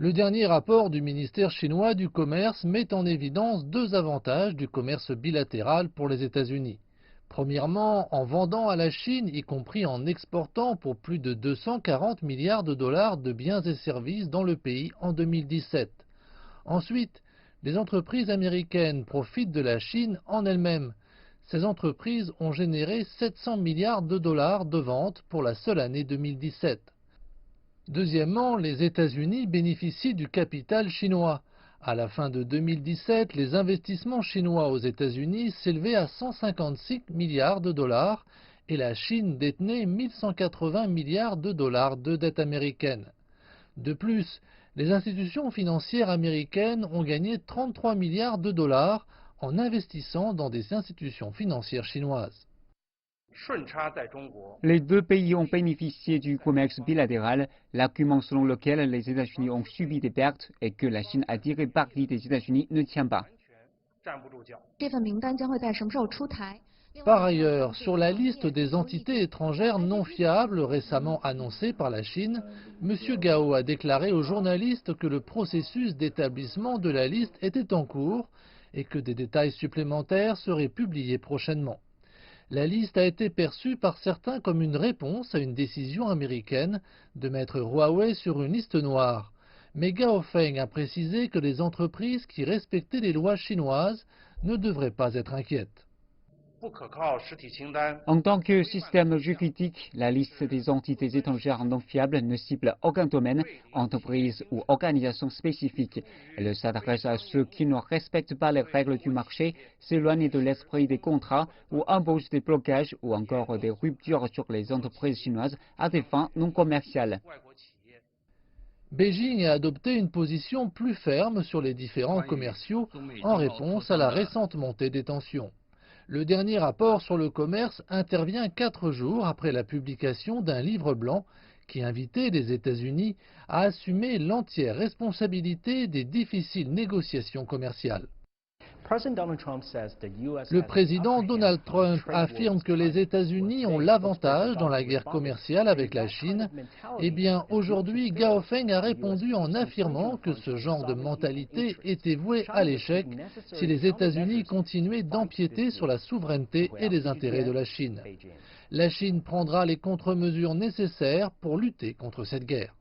Le dernier rapport du ministère chinois du Commerce met en évidence deux avantages du commerce bilatéral pour les États-Unis. Premièrement, en vendant à la Chine, y compris en exportant pour plus de 240 milliards de dollars de biens et services dans le pays en 2017. Ensuite, les entreprises américaines profitent de la Chine en elles-mêmes. Ces entreprises ont généré 700 milliards de dollars de ventes pour la seule année 2017. Deuxièmement, les États-Unis bénéficient du capital chinois. À la fin de 2017, les investissements chinois aux États-Unis s'élevaient à 156 milliards de dollars et la Chine détenait 1180 milliards de dollars de dette américaine. De plus, les institutions financières américaines ont gagné 33 milliards de dollars en investissant dans des institutions financières chinoises. Les deux pays ont bénéficié du commerce bilatéral, l'argument selon lequel les États-Unis ont subi des pertes et que la Chine a tiré parti des États-Unis ne tient pas. Par ailleurs, sur la liste des entités étrangères non fiables récemment annoncée par la Chine, M. Gao a déclaré aux journalistes que le processus d'établissement de la liste était en cours et que des détails supplémentaires seraient publiés prochainement. La liste a été perçue par certains comme une réponse à une décision américaine de mettre Huawei sur une liste noire. Mais Gao Feng a précisé que les entreprises qui respectaient les lois chinoises ne devraient pas être inquiètes. En tant que système juridique, la liste des entités étrangères non fiables ne cible aucun domaine, entreprise ou organisation spécifique. Elle s'adresse à ceux qui ne respectent pas les règles du marché, s'éloignent de l'esprit des contrats ou imposent des blocages ou encore des ruptures sur les entreprises chinoises à des fins non commerciales. Beijing a adopté une position plus ferme sur les différends commerciaux en réponse à la récente montée des tensions. Le dernier rapport sur le commerce intervient 4 jours après la publication d'un livre blanc qui invitait les États-Unis à assumer l'entière responsabilité des difficiles négociations commerciales. Le président Donald Trump affirme que les États-Unis ont l'avantage dans la guerre commerciale avec la Chine. Eh bien, aujourd'hui, Gao Feng a répondu en affirmant que ce genre de mentalité était voué à l'échec si les États-Unis continuaient d'empiéter sur la souveraineté et les intérêts de la Chine. La Chine prendra les contre-mesures nécessaires pour lutter contre cette guerre.